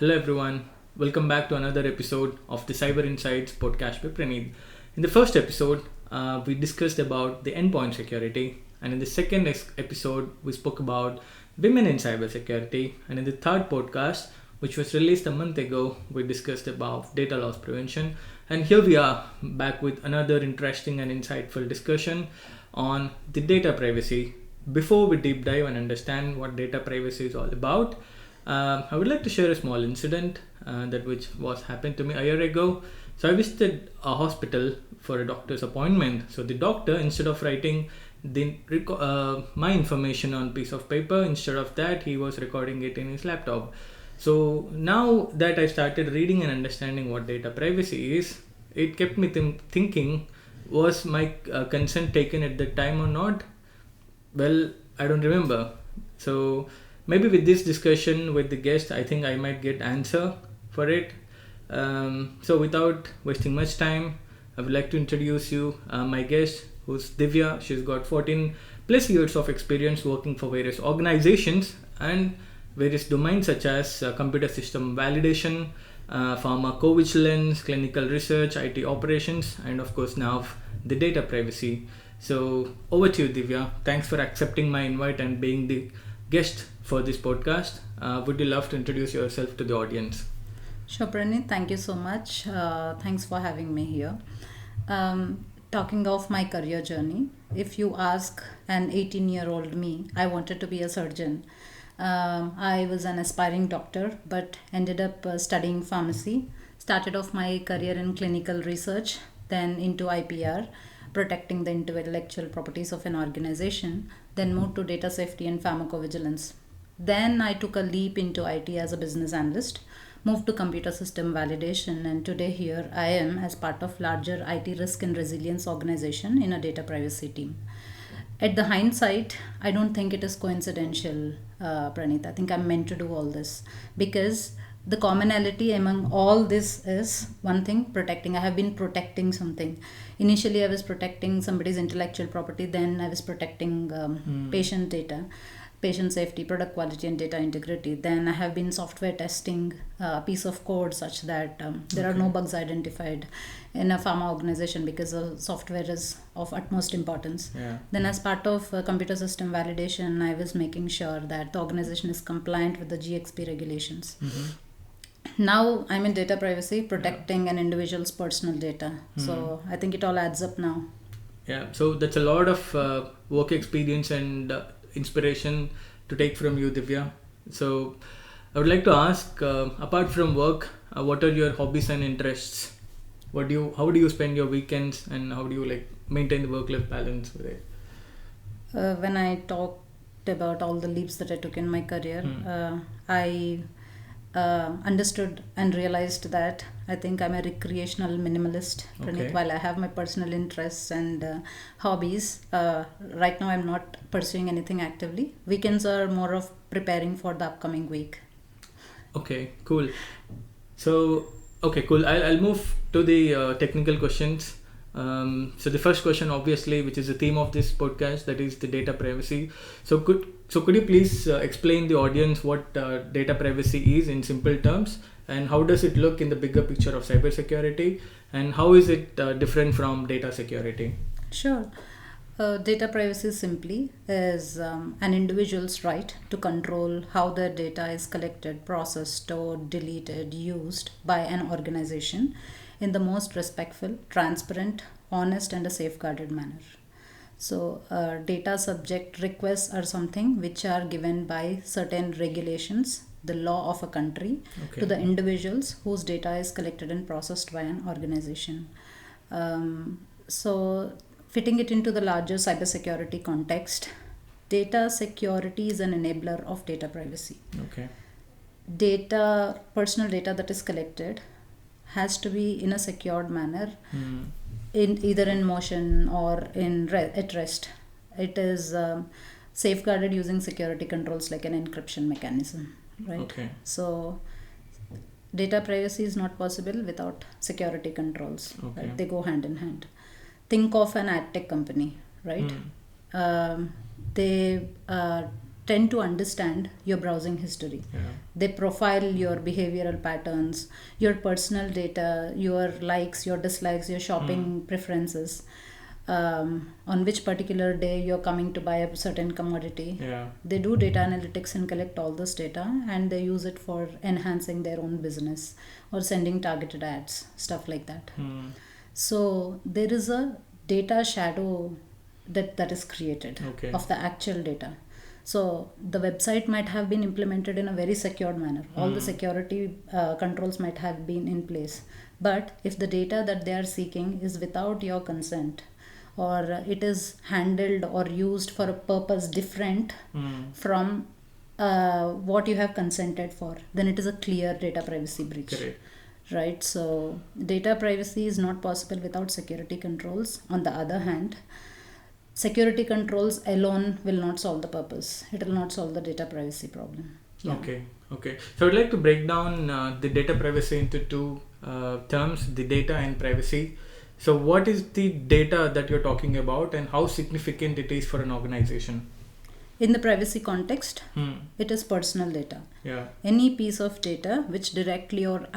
Hello everyone, welcome back to another episode of the Cyber Insights podcast by Praneeth. In the first episode, we discussed about the endpoint security, and in the second episode, we spoke about women in cybersecurity, and in the third podcast, which was released a month ago, we discussed about data loss prevention. And here we are back with another interesting and insightful discussion on the data privacy. Before we deep dive and understand what data privacy is all about, I would like to share a small incident that which was happened to me a year ago. So I visited a hospital for a doctor's appointment. So the doctor, instead of writing my information on piece of paper, instead of that he was recording it in his laptop. So now that I started reading and understanding what data privacy is, it kept me thinking, was my consent taken at the time or not? Well, I don't remember. So maybe with this discussion with the guest, I think I might get answer for it. So without wasting much time, I would like to introduce you my guest, who's Divya. She's got 14 plus years of experience working for various organizations and various domains such as computer system validation, pharmacovigilance, clinical research, IT operations, and of course now the data privacy. So over to you, Divya. Thanks for accepting my invite and being the guest for this podcast. Would you love to introduce yourself to the audience? Sure, Praneeth, thank you so much. Thanks for having me here. Talking of my career journey, if you ask an 18-year-old me, I wanted to be a surgeon. I was an aspiring doctor, but ended up studying pharmacy. Started off my career in clinical research, then into IPR, protecting the intellectual properties of an organization, then moved to data safety and pharmacovigilance. Then I took a leap into IT as a business analyst, moved to computer system validation, and today here I am as part of larger IT risk and resilience organization in a data privacy team. At the hindsight, I don't think it is coincidental, Praneeth. I think I'm meant to do all this because the commonality among all this is one thing, protecting. I have been protecting something. Initially, I was protecting somebody's intellectual property. Then I was protecting patient data, patient safety, product quality, and data integrity. Then I have been software testing a piece of code such that there are no bugs identified in a pharma organization because the software is of utmost importance. Yeah. Then as part of computer system validation, I was making sure that the organization is compliant with the GXP regulations. Now I'm in data privacy, protecting an individual's personal data. So I think it all adds up now. Yeah, so that's a lot of work experience and inspiration to take from you, Divya. So I would like to ask, apart from work, what are your hobbies and interests? How do you spend your weekends, and how do you maintain the work-life balance with it? When I talked about all the leaps that I took in my career, I understood and realized that I think I'm a recreational minimalist, Praneeth. While I have my personal interests and hobbies, right now I'm not pursuing anything actively. Weekends are more of preparing for the upcoming week. Okay, cool. So, okay, cool. I'll move to the technical questions. So the first question, obviously, which is the theme of this podcast, that is the data privacy. So could you please explain the audience what data privacy is in simple terms, and how does it look in the bigger picture of cybersecurity, and how is it different from data security? Sure. Data privacy simply is an individual's right to control how their data is collected, processed, stored, deleted, used by an organization in the most respectful, transparent, honest, and a safeguarded manner. So data subject requests are something which are given by certain regulations, the law of a country, to the individuals whose data is collected and processed by an organization. So fitting it into the larger cybersecurity context, data security is an enabler of data privacy. Okay. Personal data that is collected has to be in a secured manner, either in motion or at rest. It is safeguarded using security controls like an encryption mechanism, right? Okay. So data privacy is not possible without security controls. Okay. Right? They go hand in hand. Think of an ad tech company, right? They tend to understand your browsing history. They profile your behavioral patterns, your personal data, your likes, your dislikes, your shopping preferences, on which particular day you're coming to buy a certain commodity. They do data analytics and collect all this data, and they use it for enhancing their own business or sending targeted ads, stuff like that. So there is a data shadow that is created of the actual data. So the website might have been implemented in a very secured manner. All the security controls might have been in place. But if the data that they are seeking is without your consent, or it is handled or used for a purpose different from what you have consented for, then it is a clear data privacy breach. Correct. Right? So data privacy is not possible without security controls. On the other hand, security controls alone will not solve the purpose. It will not solve the data privacy problem. Okay. So I'd like to break down the data privacy into two terms, the data and privacy. So what is the data that you're talking about, and how significant it is for an organization? In the privacy context, it is personal data. Any piece of data which directly or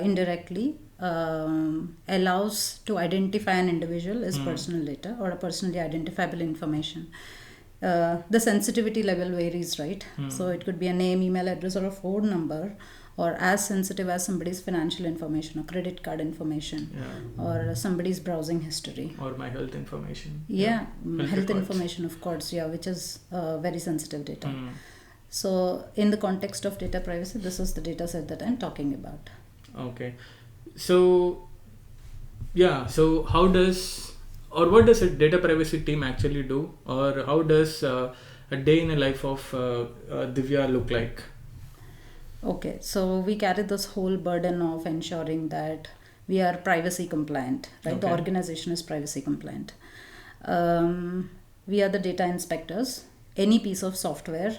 indirectly allows to identify an individual is personal data, or a personally identifiable information. The sensitivity level varies, right? So it could be a name, email address, or a phone number, or as sensitive as somebody's financial information or credit card information, or somebody's browsing history, or my health information. Health information, of course, which is very sensitive data. So in the context of data privacy, this is the data set that I'm talking about. Okay. So how does, or what does a data privacy team actually do, or how does a day in a life of Divya look like? Okay, so we carry this whole burden of ensuring that we are privacy compliant, right? The organization is privacy compliant. We are the data inspectors. Any piece of software,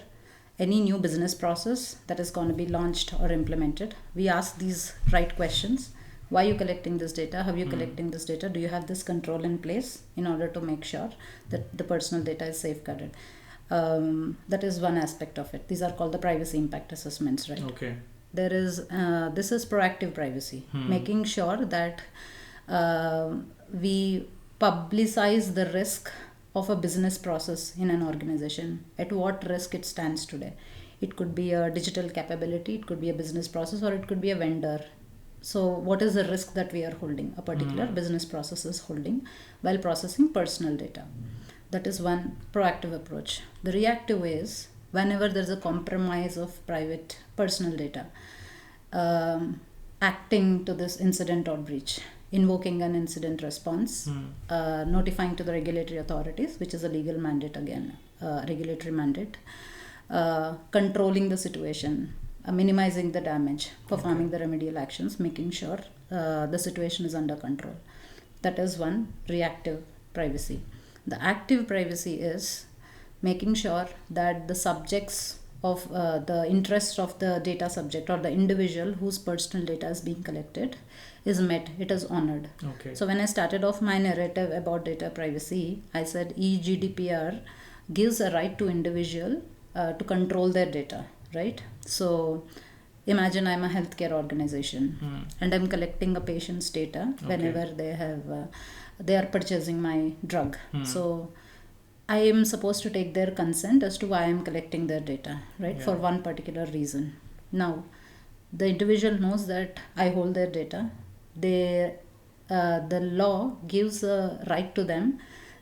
any new business process that is going to be launched or implemented, we ask these right questions. Why are you collecting this data? How are you collecting this data? Do you have this control in place in order to make sure that the personal data is safeguarded? That is one aspect of it. These are called the privacy impact assessments, right? There is this is proactive privacy, making sure that we publicize the risk of a business process in an organization, at what risk it stands today. It could be a digital capability, it could be a business process, or it could be a vendor. So what is the risk that we are holding, a particular business process is holding while processing personal data? That is one proactive approach. The reactive way is whenever there's a compromise of private personal data, acting to this incident or breach, invoking an incident response, notifying to the regulatory authorities, which is a legal mandate again, regulatory mandate, controlling the situation, minimizing the damage, performing the remedial actions, making sure the situation is under control. That is one reactive privacy. The active privacy is making sure that the subjects of the interests of the data subject or the individual whose personal data is being collected is met, it is honored. So when I started off my narrative about data privacy, I said GDPR gives a right to individual to control their data, right? So imagine I'm a healthcare organization and I'm collecting a patient's data whenever they are purchasing my drug. So I am supposed to take their consent as to why I am collecting their data, right? For one particular reason. Now, the individual knows that I hold their data. The law gives a right to them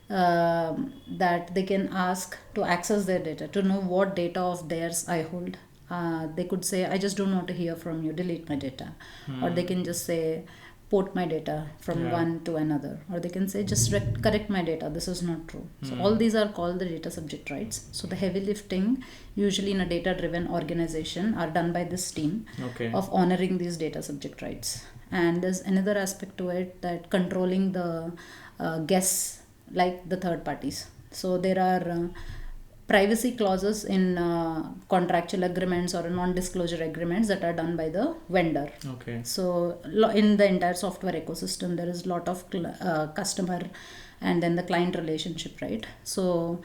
that they can ask to access their data, to know what data of theirs I hold. They could say, I just don't want to hear from you, delete my data. Or they can just say, port my data from one to another. Or they can say, just correct my data, this is not true. So all these are called the data subject rights. So the heavy lifting, usually in a data-driven organization, are done by this team of honoring these data subject rights. And there's another aspect to it, that controlling the guests, like the third parties. So there are privacy clauses in contractual agreements or non-disclosure agreements that are done by the vendor. So in the entire software ecosystem, there is a lot of customer and then the client relationship, right? So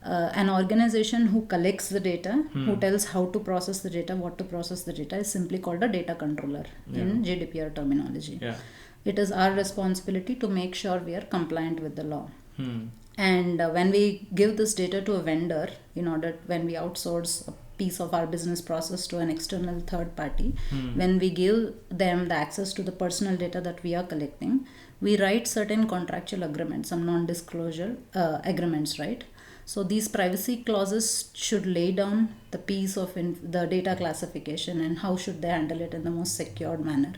An organization who collects the data, who tells how to process the data, what to process the data, is simply called a data controller in GDPR terminology. It is our responsibility to make sure we are compliant with the law. And when we give this data to a vendor, when we outsource a piece of our business process to an external third party, when we give them the access to the personal data that we are collecting, we write certain contractual agreements, some non-disclosure agreements, right? So these privacy clauses should lay down the piece of the data classification and how should they handle it in the most secured manner,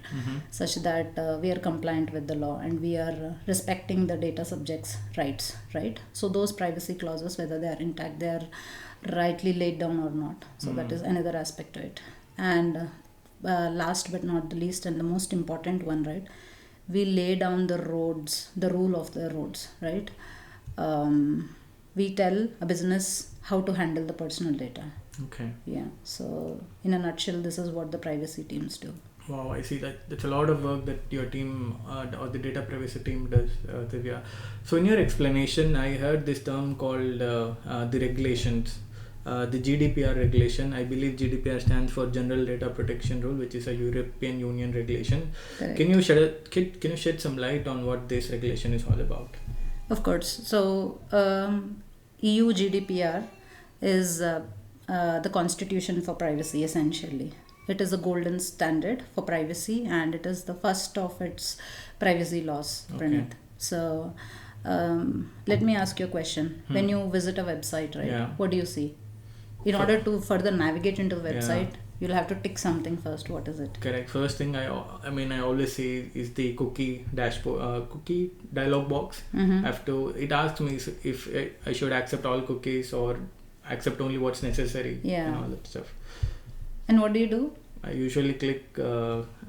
such that we are compliant with the law and we are respecting the data subjects' rights, right? So those privacy clauses, whether they are intact, they are rightly laid down or not. So that is another aspect to it. And last but not the least, and the most important one, right? We lay down the rule of the roads, right? We tell a business how to handle the personal data. Okay. Yeah. So in a nutshell, this is what the privacy teams do. Wow, I see that. That's a lot of work that your team or the data privacy team does, Divya. So in your explanation, I heard this term called the regulations. The GDPR regulation. I believe GDPR stands for General Data Protection Rule, which is a European Union regulation. Correct. Can you shed some light on what this regulation is all about? Of course. So EU GDPR is the constitution for privacy, essentially. It is a golden standard for privacy and it is the first of its privacy laws, Praneeth. So let me ask you a question. When you visit a website, right, what do you see? In order to further navigate into the website, you'll have to tick something first. What is it? Correct. First thing I always see is the cookie dashboard, cookie dialog box. It asks me if I should accept all cookies or accept only what's necessary and all that stuff. And what do you do? I usually click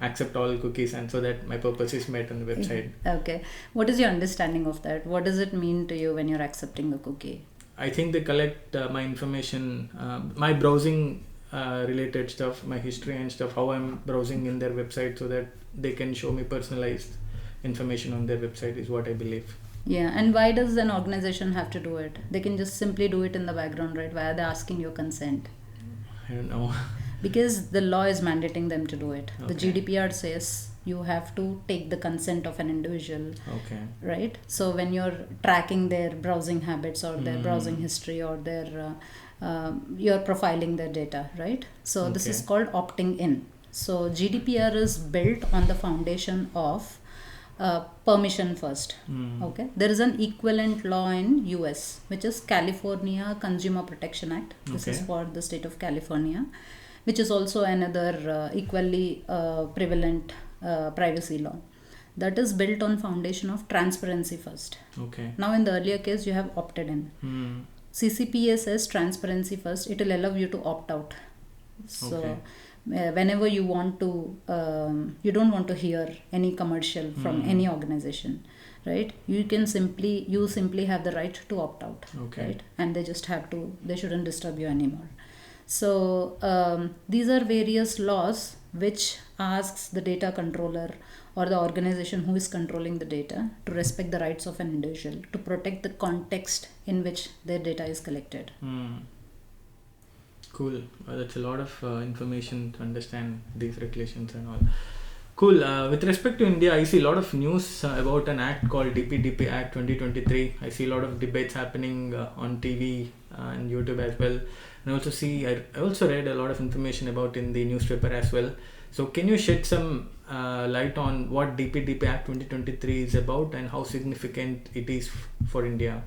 accept all cookies, and so that my purpose is met on the website. Okay. What is your understanding of that? What does it mean to you when you're accepting a cookie? I think they collect my information, my browsing related stuff, my history and stuff, how I'm browsing in their website, so that they can show me personalized information on their website is what I believe. Yeah, and why does an organization have to do it? They can just simply do it in the background, right? Why are they asking your consent? I don't know. Because the law is mandating them to do it. Okay. The GDPR says you have to take the consent of an individual. Okay. Right? So when you're tracking their browsing habits or their browsing history or their you're profiling their data, right? So this is called opting in. So GDPR is built on the foundation of permission first. Okay, there is an equivalent law in US, which is California Consumer Protection Act. This is for the state of California, which is also another equally prevalent privacy law that is built on foundation of transparency first. Okay. Now in the earlier case you have opted in. CCPA says transparency first. It will allow you to opt out. So whenever you want to, you don't want to hear any commercial from any organization, right? You simply have the right to opt out, right? And they shouldn't disturb you anymore. So these are various laws which asks the data controller or the organization who is controlling the data to respect the rights of an individual, to protect the context in which their data is collected. Cool. That's a lot of information to understand these regulations and all. Cool. With respect to India, I see a lot of news about an act called DPDP Act 2023. I see a lot of debates happening on TV and YouTube as well. And I also read a lot of information about in the newspaper as well. So can you shed some light on what DPDP Act 2023 is about and how significant it is for India?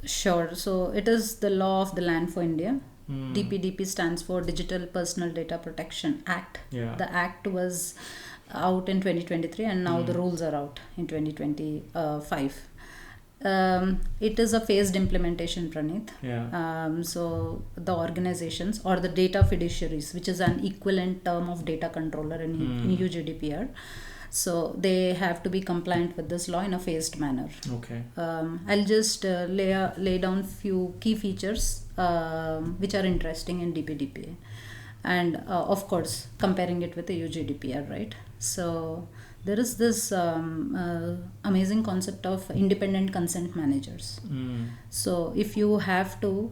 Sure. So it is the law of the land for India. DPDP stands for Digital Personal Data Protection Act. The act was out in 2023 and now the rules are out in 2025. It is a phased implementation, Praneeth. So the organizations or the data fiduciaries, which is an equivalent term of data controller in EU GDPR, so they have to be compliant with this law in a phased manner. I'll just lay down few key features which are interesting in DPDP, and of course comparing it with the EU GDPR, right? So there is this amazing concept of independent consent managers. So if you have to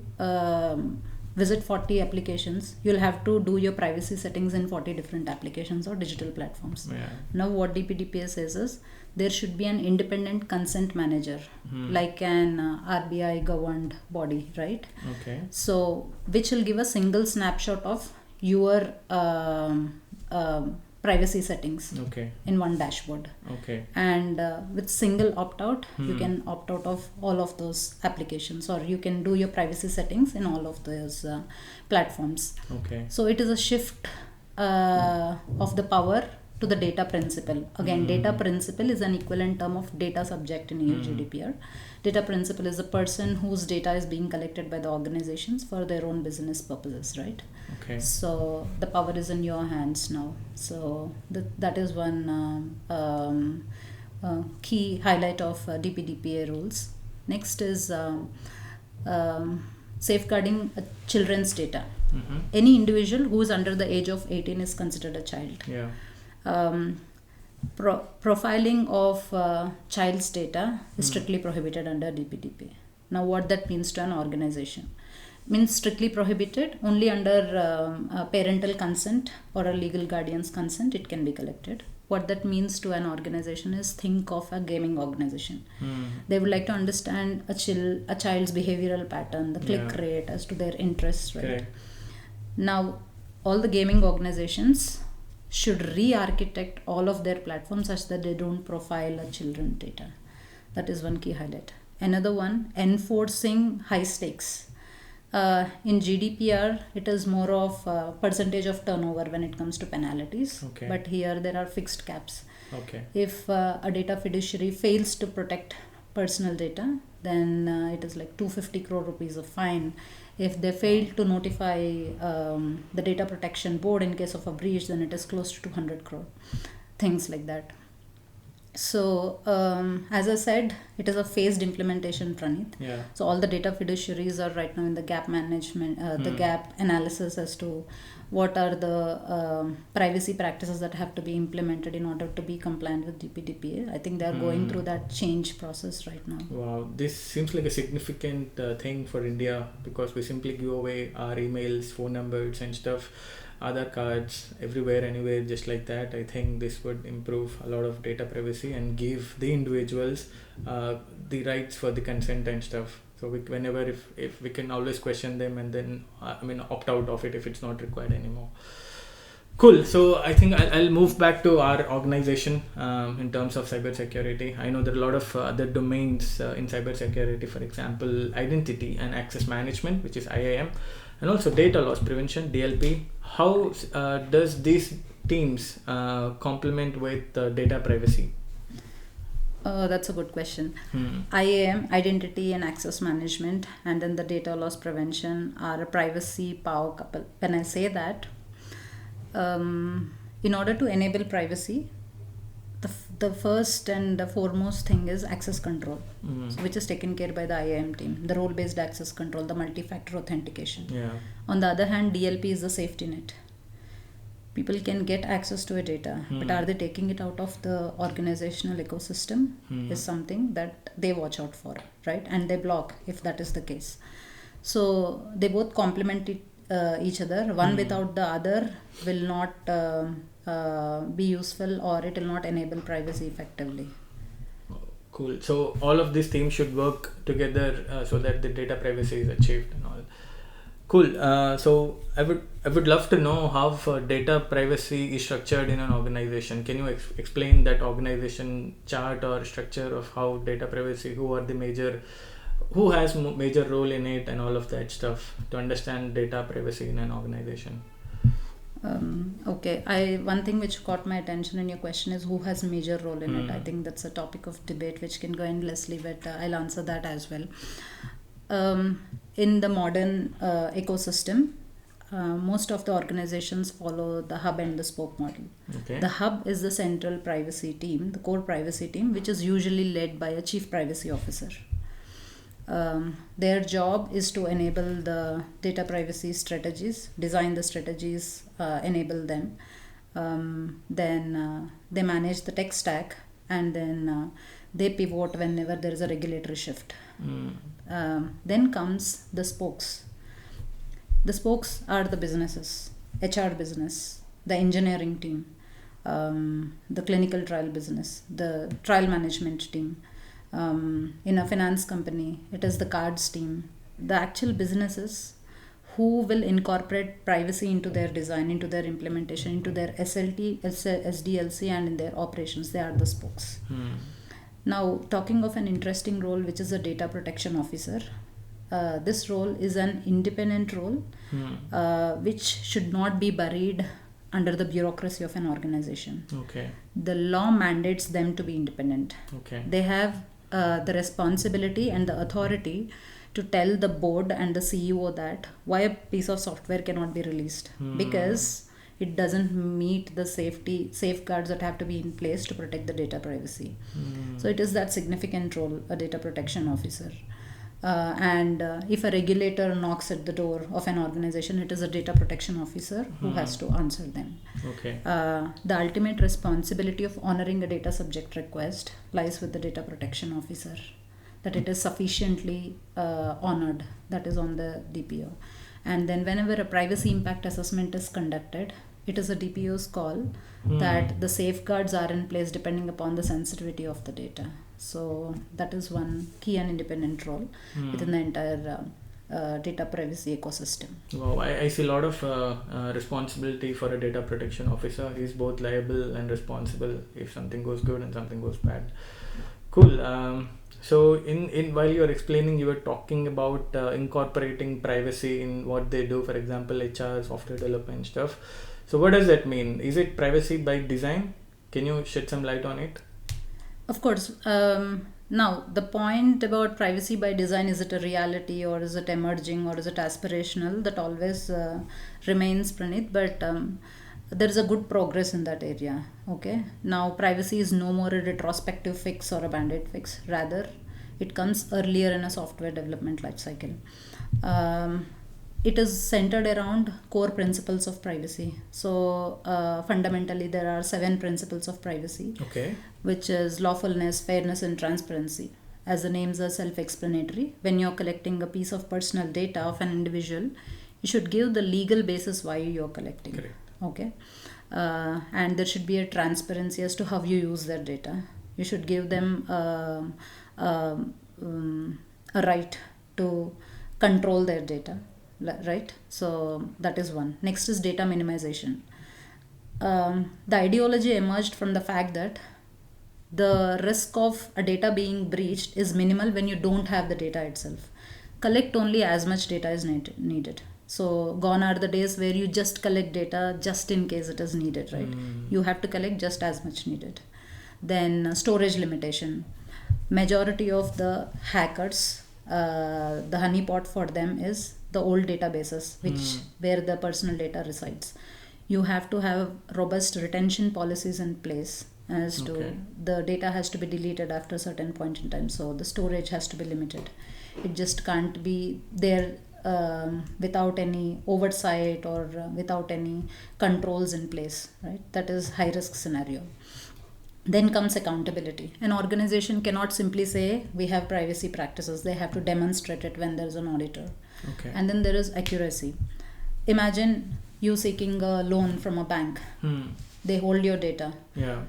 visit 40 applications, you'll have to do your privacy settings in 40 different applications or digital platforms. Now what DPDP says is there should be an independent consent manager, like an RBI governed body, right? So which will give a single snapshot of your privacy settings in one dashboard. And with single opt-out, you can opt out of all of those applications, or you can do your privacy settings in all of those platforms. So it is a shift of the power to the data principle. Again, data principle is an equivalent term of data subject in EU GDPR. Data principle is a person whose data is being collected by the organizations for their own business purposes, right? So the power is in your hands now. So that is one key highlight of DPDPA rules. Next is safeguarding children's data. Any individual who is under the age of 18 is considered a child. Profiling of child's data is strictly prohibited under DPDP. Now what that means to an organization? Means strictly prohibited, only under parental consent or a legal guardian's consent it can be collected. What that means to an organization is, think of a gaming organization. They would like to understand a child's behavioral pattern, the click rate, as to their interests, right? Now all the gaming organizations should re-architect all of their platforms such that they don't profile a children's data. That is one key highlight. Another one, enforcing high stakes. In GDPR, it is more of percentage of turnover when it comes to penalties. But here there are fixed caps. If a data fiduciary fails to protect personal data, then it is like 250 crore rupees of fine. If they fail to notify the data protection board in case of a breach, then it is close to 200 crore. Things like that. So as I said, it is a phased implementation, Praneeth. So all the data fiduciaries are right now in the gap management, the gap analysis as to what are the privacy practices that have to be implemented in order to be compliant with DPDPA. I think they are going through that change process right now. Wow, this seems like a significant thing for India, because we simply give away our emails, phone numbers and stuff, Aadhaar cards everywhere, anywhere, just like that. I think this would improve a lot of data privacy and give the individuals the rights for the consent and stuff. So if we can always question them and then opt out of it if it's not required anymore. Cool. So I think I'll move back to our organization in terms of cybersecurity. I know there are a lot of other domains in cybersecurity, for example, identity and access management, which is IAM, and also data loss prevention, DLP. How does these teams complement with data privacy? That's a good question. IAM, identity and access management, and then the data loss prevention are a privacy power couple. When I say that, in order to enable privacy, the first and the foremost thing is access control, which is taken care by the IAM team, the role-based access control, the multi-factor authentication. On the other hand, DLP is the safety net. People can get access to a data, but are they taking it out of the organizational ecosystem is something that they watch out for, right? And they block if that is the case. So they both complement each other. One without the other will not be useful, or it will not enable privacy effectively. Cool. So all of these teams should work together so that the data privacy is achieved and all. Cool. So I would love to know how data privacy is structured in an organization. Can you explain that organization chart or structure of how data privacy, who has major role in it and all of that stuff, to understand data privacy in an organization? Okay. One thing which caught my attention in your question is who has major role in it. I think that's a topic of debate which can go endlessly, but I'll answer that as well. In the modern ecosystem, most of the organizations follow the hub and the spoke model. The hub is the central privacy team, the core privacy team, which is usually led by a chief privacy officer. Their job is to enable the data privacy strategies, design the strategies, enable them. Then they manage the tech stack, and then they pivot whenever there is a regulatory shift. Then comes the spokes. The spokes are the businesses, HR business, the engineering team, the clinical trial business, the trial management team. In a finance company, it is the cards team. The actual businesses who will incorporate privacy into their design, into their implementation, into their SLT, SDLC, and in their operations. They are the spokes. Now, talking of an interesting role, which is a data protection officer. This role is an independent role, which should not be buried under the bureaucracy of an organization. Okay. The law mandates them to be independent. Okay. They have the responsibility and the authority to tell the board and the CEO that why a piece of software cannot be released, because it doesn't meet the safeguards that have to be in place to protect the data privacy. So it is that significant role, a data protection officer. And if a regulator knocks at the door of an organization, it is a data protection officer who has to answer them. Okay. The ultimate responsibility of honoring a data subject request lies with the data protection officer, that it is sufficiently honored, that is on the DPO. And then whenever a privacy impact assessment is conducted, it is a DPO's call that the safeguards are in place depending upon the sensitivity of the data. So that is one key and independent role within the entire data privacy ecosystem. Wow, I see a lot of responsibility for a data protection officer. He's both liable and responsible if something goes good and something goes bad. Cool. So in while you were explaining, you were talking about incorporating privacy in what they do, for example, HR, software development stuff. So what does that mean? Is it privacy by design? Can you shed some light on it? Of course. Now, the point about privacy by design, is it a reality or is it emerging or is it aspirational? That always remains, Praneeth, but there is a good progress in that area. Okay. Now, privacy is no more a retrospective fix or a band-aid fix. Rather, it comes earlier in a software development lifecycle. It is centered around core principles of privacy. So fundamentally, there are 7 principles of privacy, which is lawfulness, fairness, and transparency. As the names are self-explanatory, when you're collecting a piece of personal data of an individual, you should give the legal basis why you're collecting. Correct. Okay. And there should be a transparency as to how you use their data. You should give them a right to control their data. Right, so that is one. Next is data minimization. The ideology emerged from the fact that the risk of a data being breached is minimal when you don't have the data itself. Collect only as much data is needed. So gone are the days where you just collect data just in case it is needed, right? You have to collect just as much needed. Then storage limitation. Majority of the hackers, the honeypot for them is the old databases, where the personal data resides. You have to have robust retention policies in place as to the data has to be deleted after a certain point in time. So the storage has to be limited. It just can't be there without any oversight or without any controls in place, right? That is high risk scenario. Then comes accountability. An organization cannot simply say we have privacy practices. They have to demonstrate it when there is an auditor. And then there is accuracy. Imagine you seeking a loan from a bank. They hold your data.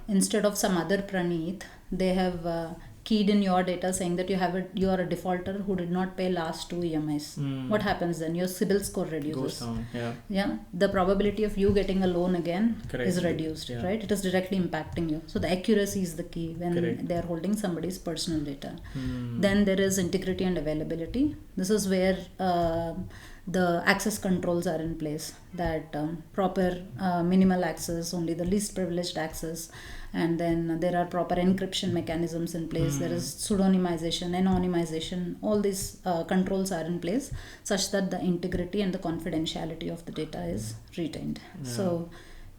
Instead of some other Praneeth, they have keyed in your data saying that you are a defaulter who did not pay last 2 EMIs. What happens then? Your CIBIL score reduces. Goes down. Yeah. The probability of you getting a loan again is reduced, right? It is directly impacting you. So the accuracy is the key when they are holding somebody's personal data. Then there is integrity and availability. This is where the access controls are in place, that proper minimal access, only the least privileged access, and then there are proper encryption mechanisms in place. There is pseudonymization, anonymization, all these controls are in place such that the integrity and the confidentiality of the data is retained. So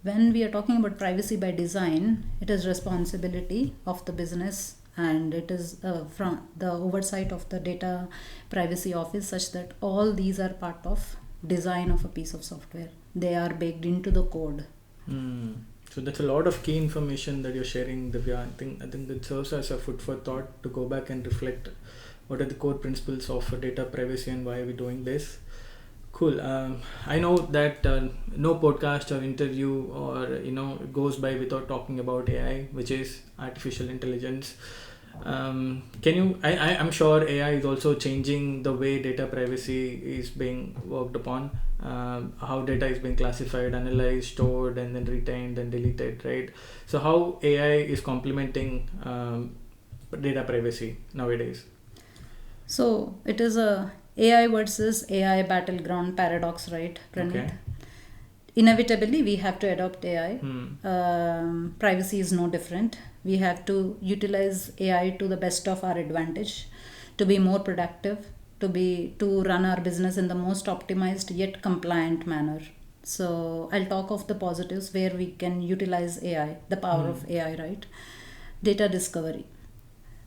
when we are talking about privacy by design, it is responsibility of the business, and it is from the oversight of the data privacy office, such that all these are part of design of a piece of software. They are baked into the code. So that's a lot of key information that you're sharing, Divya. I think it serves as a food for thought to go back and reflect what are the core principles of data privacy and why are we doing this. Cool. I know that no podcast or interview or goes by without talking about AI, which is artificial intelligence. Can you? I'm sure AI is also changing the way data privacy is being worked upon. How data is being classified, analyzed, stored, and then retained and deleted, right? So how AI is complementing data privacy nowadays? So it is a AI versus AI battleground paradox, right, Praneeth? Okay. Inevitably, we have to adopt AI. Hmm. Privacy is no different. We have to utilize AI to the best of our advantage, to be more productive, to run our business in the most optimized yet compliant manner. So I'll talk of the positives where we can utilize AI, the power of AI, right? Data discovery.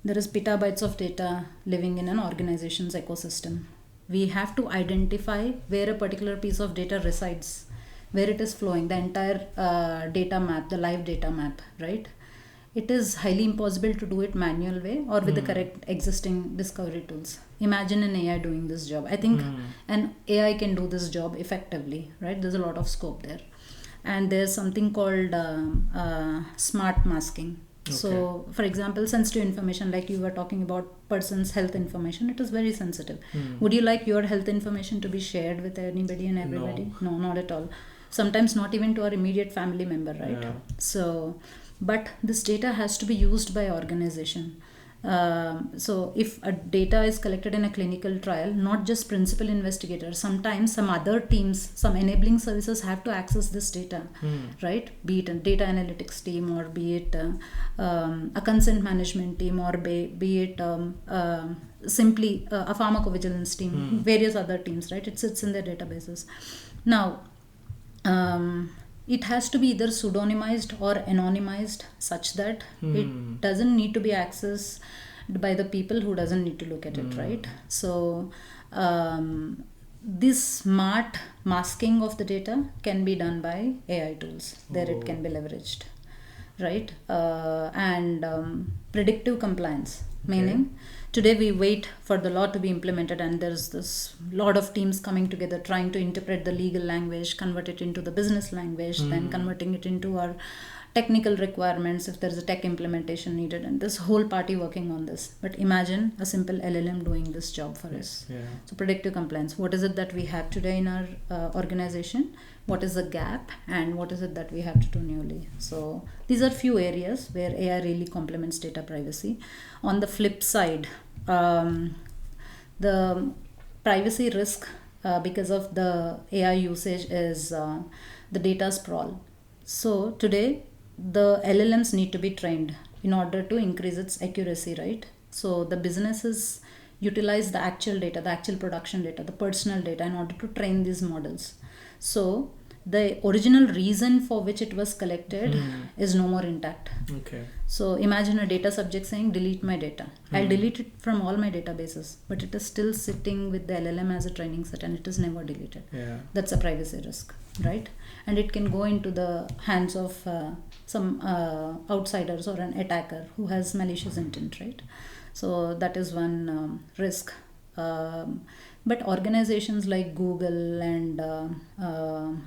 There is petabytes of data living in an organization's ecosystem. We have to identify where a particular piece of data resides, where it is flowing, the entire data map, the live data map, right? It is highly impossible to do it manual way or with the correct existing discovery tools. Imagine an AI doing this job. I think an AI can do this job effectively, right? There's a lot of scope there. And there's something called smart masking. Okay. So, for example, sensitive information, like you were talking about person's health information, it is very sensitive. Would you like your health information to be shared with anybody and everybody? No, not at all. Sometimes not even to our immediate family member, right? Yeah. So, but this data has to be used by organization. So if a data is collected in a clinical trial, not just principal investigators, sometimes some other teams, some enabling services have to access this data, right? Be it a data analytics team or be it a consent management team or be it simply a pharmacovigilance team, various other teams, right? It sits in their databases. Now, it has to be either pseudonymized or anonymized such that it doesn't need to be accessed by the people who doesn't need to look at it, right? So this smart masking of the data can be done by AI tools. There it can be leveraged, right? And predictive compliance, meaning today we wait for the law to be implemented and there's this lot of teams coming together trying to interpret the legal language, convert it into the business language, then converting it into our technical requirements if there's a tech implementation needed, and this whole party working on this. But imagine a simple LLM doing this job for us. So predictive compliance, what is it that we have today in our organization? What is the gap and what is it that we have to do newly? So these are few areas where AI really complements data privacy. On the flip side, the privacy risk because of the AI usage is the data sprawl. So today the LLMs need to be trained in order to increase its accuracy, right? So the businesses utilize the actual data, the actual production data, the personal data in order to train these models. So the original reason for which it was collected is no more intact. Okay. So imagine a data subject saying delete my data. I'll delete it from all my databases, but it is still sitting with the LLM as a training set and it is never deleted. That's a privacy risk, right? And it can go into the hands of some outsiders or an attacker who has malicious intent, right? So that is one risk. But organizations like Google and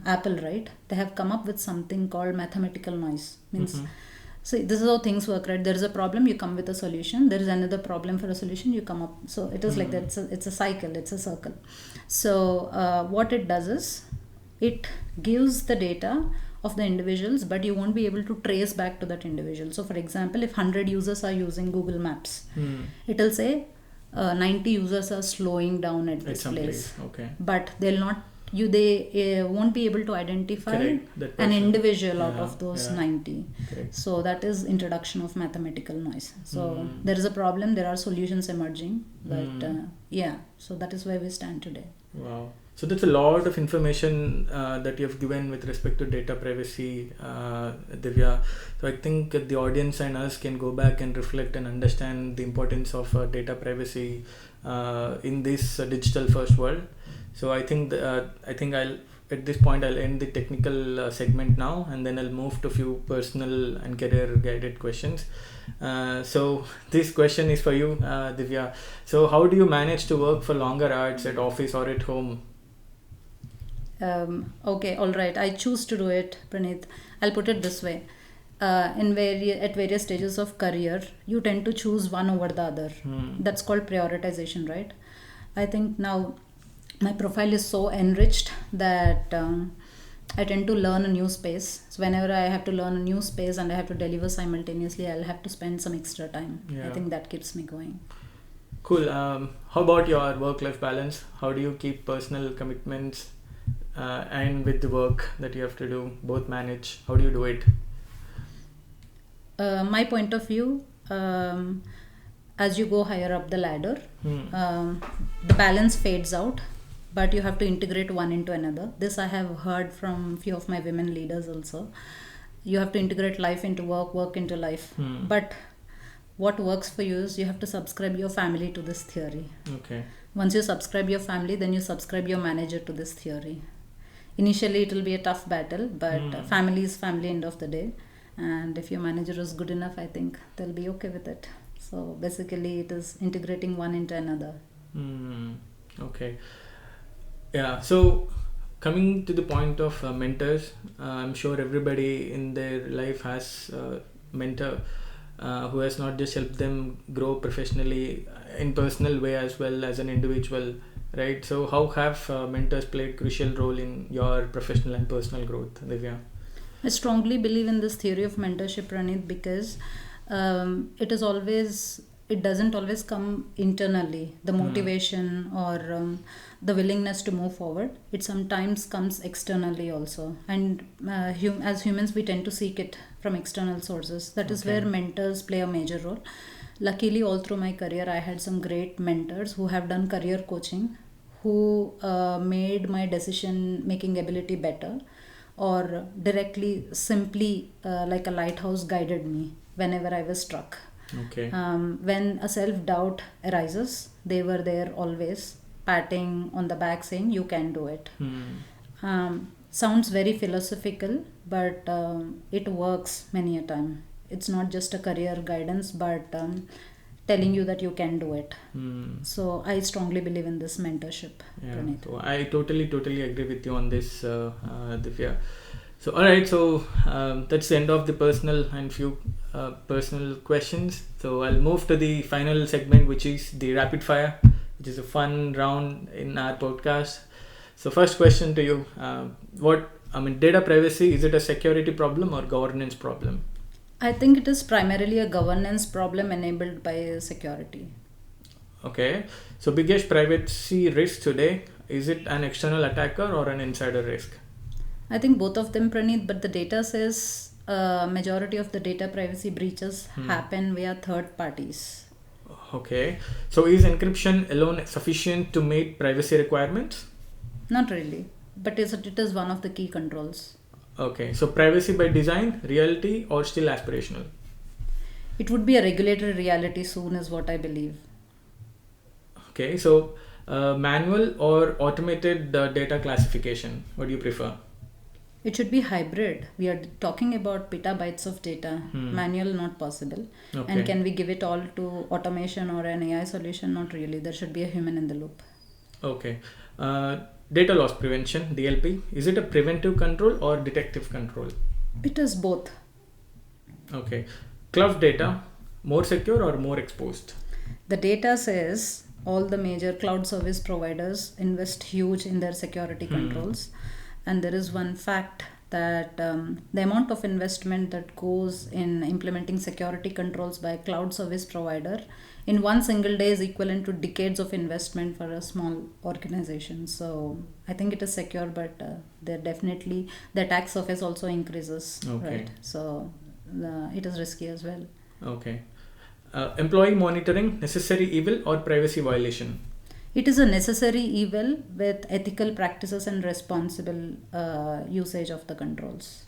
Apple, right, they have come up with something called mathematical noise. Means, see, this is how things work, right? There is a problem, you come with a solution. There is another problem for a solution, you come up. So it is like that. It's a cycle. It's a circle. So what it does is, it gives the data of the individuals, but you won't be able to trace back to that individual. So for example, if 100 users are using Google Maps, it will say 90 users are slowing down at this place. Okay. But they'll not they won't be able to identify an individual out of those 90. So that is introduction of mathematical noise. So there is a problem, there are solutions emerging, but so that is where we stand today. Wow. So that's a lot of information that you have given with respect to data privacy, Divya. So I think the audience and us can go back and reflect and understand the importance of data privacy in this digital first world. So I think I'll at this point I'll end the technical segment now, and then I'll move to a few personal and career guided questions. So this question is for you, Divya. So how do you manage to work for longer hours at office or at home? Okay, all right. I choose to do it, Praneeth. I'll put it this way. At various stages of career, you tend to choose one over the other. That's called prioritization, right? I think now my profile is so enriched that I tend to learn a new space. So whenever I have to learn a new space and I have to deliver simultaneously, I'll have to spend some extra time. Yeah. I think that keeps me going. Cool. How about your work-life balance? How do you keep personal commitments and with the work that you have to do, both manage? How do you do it? My point of view, as you go higher up the ladder, the balance fades out, but you have to integrate one into another. This I have heard from few of my women leaders also. You have to integrate life into work, work into life. But what works for you is you have to subscribe your family to this theory. Okay. Once you subscribe your family, then you subscribe your manager to this theory. Initially, it will be a tough battle, but family is family end of the day. And if your manager is good enough, I think they'll be okay with it. So basically, it is integrating one into another. Okay. Yeah. So coming to the point of mentors, I'm sure everybody in their life has a mentor who has not just helped them grow professionally in personal way as well as an individual, right? So how have mentors played crucial role in your professional and personal growth, Divya? I strongly believe in this theory of mentorship, Praneeth, because it doesn't always come internally, the motivation or the willingness to move forward. It sometimes comes externally also. And as humans, we tend to seek it from external sources. That is where mentors play a major role. Luckily, all through my career, I had some great mentors who have done career coaching, who made my decision making ability better, or directly, simply like a lighthouse guided me whenever I was struck. Okay. When a self-doubt arises, they were there always, patting on the back saying, you can do it. Sounds very philosophical, but it works many a time. It's not just a career guidance, but telling you that you can do it. So I strongly believe in this mentorship. Yeah, Praneeth. so I totally agree with you on this, Divya. So alright, so that's the end of the personal and few personal questions. So I'll move to the final segment, which is the rapid fire, which is a fun round in our podcast. So first question to you, data privacy, is it a security problem or governance problem? I think it is primarily a governance problem enabled by security. Okay, so biggest privacy risk today, is it an external attacker or an insider risk? I think both of them, Praneeth, but the data says majority of the data privacy breaches happen via third parties. Okay, so is encryption alone sufficient to meet privacy requirements? Not really, but it is one of the key controls. Okay, so privacy by design, reality, or still aspirational? It would be a regulatory reality soon, is what I believe. Okay, so manual or automated data classification, what do you prefer? It should be hybrid. We are talking about petabytes of data. Manual, not possible. Okay. And can we give it all to automation or an AI solution? Not really. There should be a human in the loop. Okay. Data loss prevention, DLP, is it a preventive control or detective control? It is both. Okay. Cloud data, more secure or more exposed? The data says all the major cloud service providers invest huge in their security controls. And there is one fact that the amount of investment that goes in implementing security controls by a cloud service provider in one single day is equivalent to decades of investment for a small organization. So I think it is secure, but there definitely the attack surface also increases. Okay. Right? So it is risky as well. Okay. Employee monitoring, necessary evil or privacy violation? It is a necessary evil with ethical practices and responsible usage of the controls.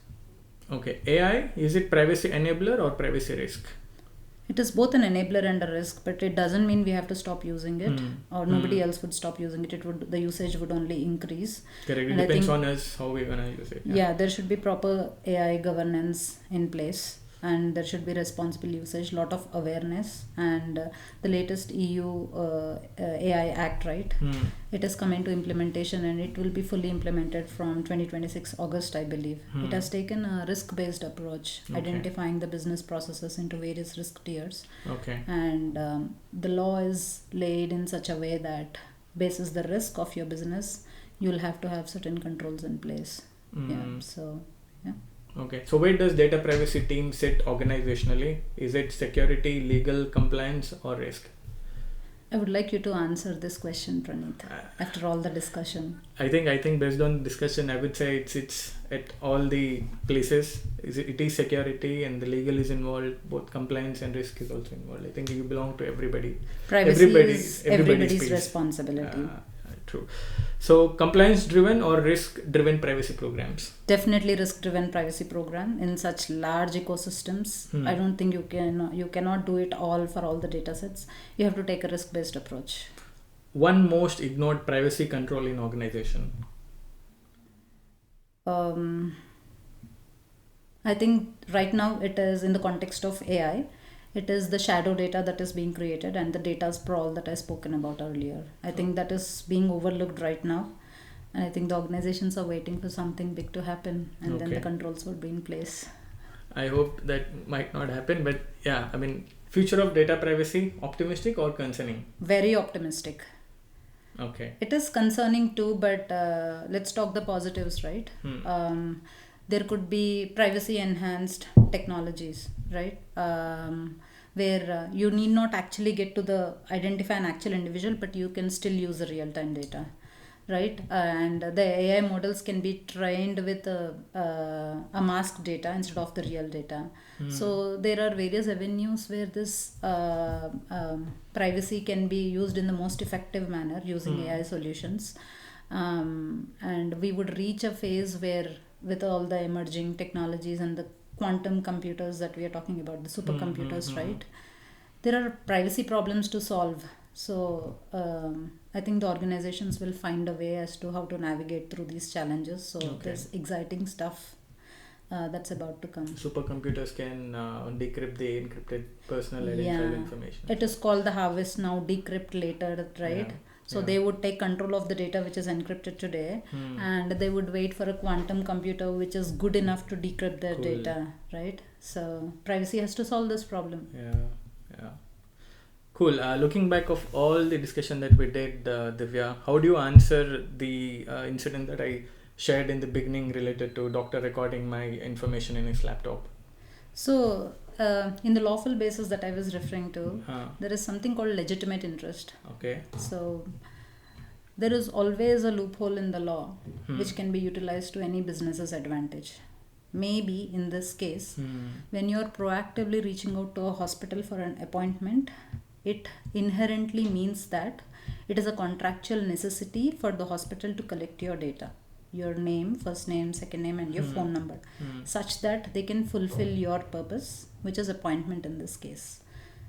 Okay. AI, is it privacy enabler or privacy risk? It is both an enabler and a risk, but it doesn't mean we have to stop using it, or nobody else would stop using it. The usage would only increase. Correct. It depends on us how we're gonna use it. Yeah, there should be proper AI governance in place, and there should be responsible usage, lot of awareness, and the latest EU AI Act, right? It has come into implementation, and it will be fully implemented from 2026 August, I believe. It has taken a risk-based approach, identifying the business processes into various risk tiers. Okay. And the law is laid in such a way that basis the risk of your business, you'll have to have certain controls in place. Okay, so where does data privacy team sit organizationally? Is it security, legal, compliance, or risk? I would like you to answer this question, Praneeth, after all the discussion. I think based on discussion, I would say it's at all the places. It is security, and the legal is involved. Both compliance and risk is also involved. I think you belong to everybody. Privacy is everybody's responsibility. True. So compliance driven or risk driven privacy programs? Definitely risk driven privacy program in such large ecosystems. I don't think you cannot do it all for all the data sets. You have to take a risk based approach. One most ignored privacy control in organization? I think right now it is in the context of AI. It is the shadow data that is being created and the data sprawl that I spoken about earlier. I think that is being overlooked right now. And I think the organizations are waiting for something big to happen, and then the controls would be in place. I hope that might not happen, but yeah, I mean, future of data privacy, optimistic or concerning? Very optimistic. Okay. It is concerning too, but let's talk the positives, right? There could be privacy enhanced technologies, right? Where you need not actually get to identify an actual individual, but you can still use the real time data, right? And the AI models can be trained with a masked data instead of the real data. So there are various avenues where this privacy can be used in the most effective manner using AI solutions. And we would reach a phase where, with all the emerging technologies and the quantum computers that we are talking about, the supercomputers, right? There are privacy problems to solve. So I think the organizations will find a way as to how to navigate through these challenges. So there's exciting stuff that's about to come. Supercomputers can decrypt the encrypted personal identifiable information. It is called the harvest now, decrypt later, right? Yeah. So they would take control of the data which is encrypted today, and they would wait for a quantum computer which is good enough to decrypt their data, right? So privacy has to solve this problem. Yeah. Cool. Looking back of all the discussion that we did, Divya, how do you answer the incident that I shared in the beginning related to doctor recording my information in his laptop? So in the lawful basis that I was referring to, there is something called legitimate interest. Okay. So there is always a loophole in the law which can be utilized to any business's advantage. Maybe in this case, when you are proactively reaching out to a hospital for an appointment, it inherently means that it is a contractual necessity for the hospital to collect your data. Your name, first name, second name, and your phone number, such that they can fulfill your purpose, which is appointment in this case.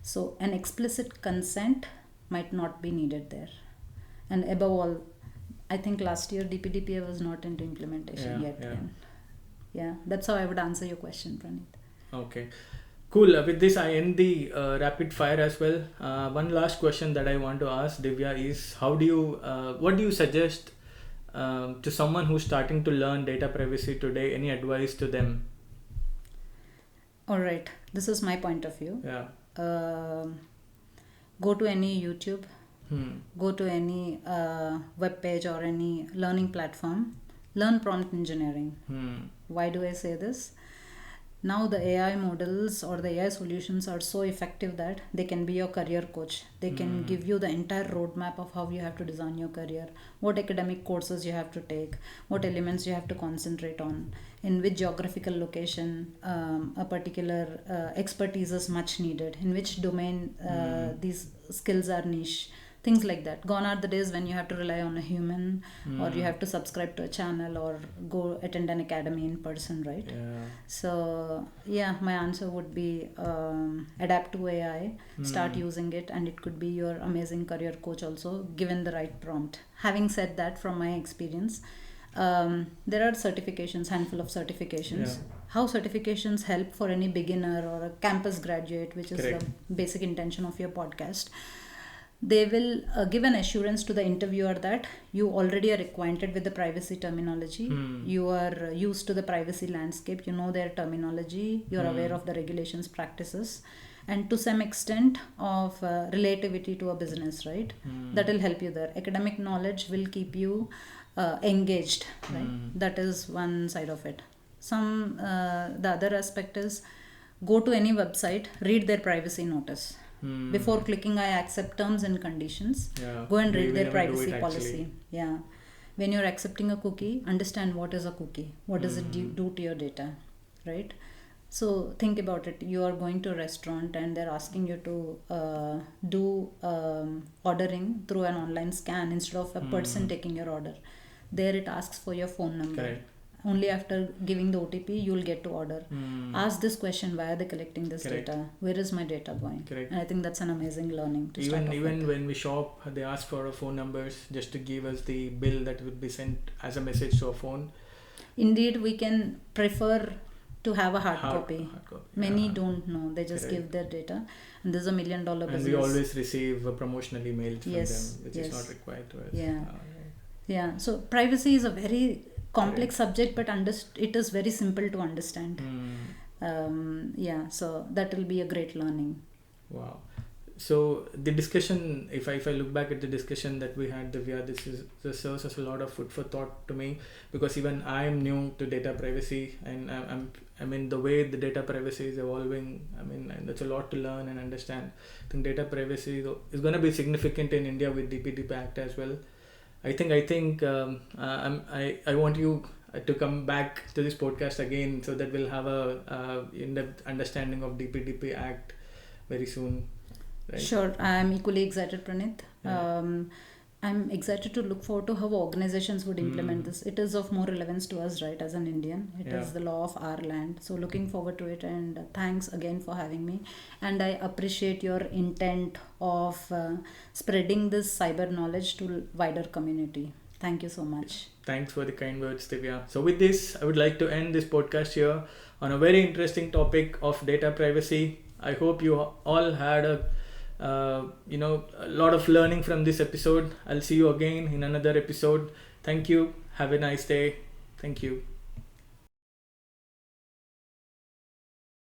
So an explicit consent might not be needed there. And above all, I think last year DPDP was not into implementation yet. Yeah, that's how I would answer your question, Praneeth. Okay. Cool. With this, I end the rapid fire as well. One last question that I want to ask Divya is, what do you suggest to someone who's starting to learn data privacy today? Any advice to them? All right, this is my point of view. Go to any YouTube, go to any web page or any learning platform, learn prompt engineering. Why do I say this? Now the AI models or the AI solutions are so effective that they can be your career coach. They can give you the entire roadmap of how you have to design your career, what academic courses you have to take, what elements you have to concentrate on, in which geographical location a particular expertise is much needed, in which domain these skills are niche. things like that. Gone are the days when you have to rely on a human, or you have to subscribe to a channel or go attend an academy in person, right? Yeah. So yeah, my answer would be adapt to AI, start using it, and it could be your amazing career coach also, given the right prompt. Having said that, from my experience, there are certifications, handful of certifications. Yeah. How certifications help for any beginner or a campus graduate, which is Correct. the basic intention of your podcast. They will give an assurance to the interviewer that you already are acquainted with the privacy terminology. You are used to the privacy landscape. You know their terminology. You are aware of the regulations, practices, and to some extent of relativity to a business, right? That will help you there. Academic knowledge will keep you engaged, right? That is one side of it. The other aspect is, go to any website, read their privacy notice. Before clicking I accept terms and conditions, Yeah. go and We read their never do privacy it, policy. actually. Yeah. When you're accepting a cookie, understand what is a cookie, what does it do to your data, right? So think about it. You are going to a restaurant and they're asking you to do ordering through an online scan instead of a person taking your order. There it asks for your phone number. Correct. Only after giving the OTP you'll get to order. Ask this question: why are they collecting this Correct. data? Where is my data going? Correct. And I think that's an amazing learning to start off Even with. when we shop, they ask for our phone numbers just to give us the bill that would be sent as a message to our phone. Indeed, we can prefer to have a hard copy. Hard copy. Many Yeah. don't know. They just Correct. give their data, and there's a $1 million business. And we always receive promotional emails from Yes, them, which yes. is not required to us. Yeah. Right. Yeah. So privacy is a very complex subject, but it is very simple to understand. Yeah. So that will be a great learning. Wow. So the discussion, if I look back at the discussion that we had, Divya, this serves as a lot of food for thought to me, because even I am new to data privacy, and I mean the way the data privacy is evolving. I mean, and that's a lot to learn and understand. I think data privacy is going to be significant in India with DPDP Act as well. I think I want you to come back to this podcast again, so that we'll have a in-depth understanding of DPDP Act very soon. Right? Sure, I'm equally excited, Praneeth. Yeah. I'm excited to look forward to how organizations would implement this. It is of more relevance to us, right, as an Indian. It is the law of our land. So looking forward to it, and thanks again for having me. And I appreciate your intent of spreading this cyber knowledge to wider community. Thank you so much. Thanks for the kind words, Divya. So with this, I would like to end this podcast here on a very interesting topic of data privacy. I hope you all had a lot of learning from this episode. I'll see you again in another episode. Thank you. Have a nice day. Thank you.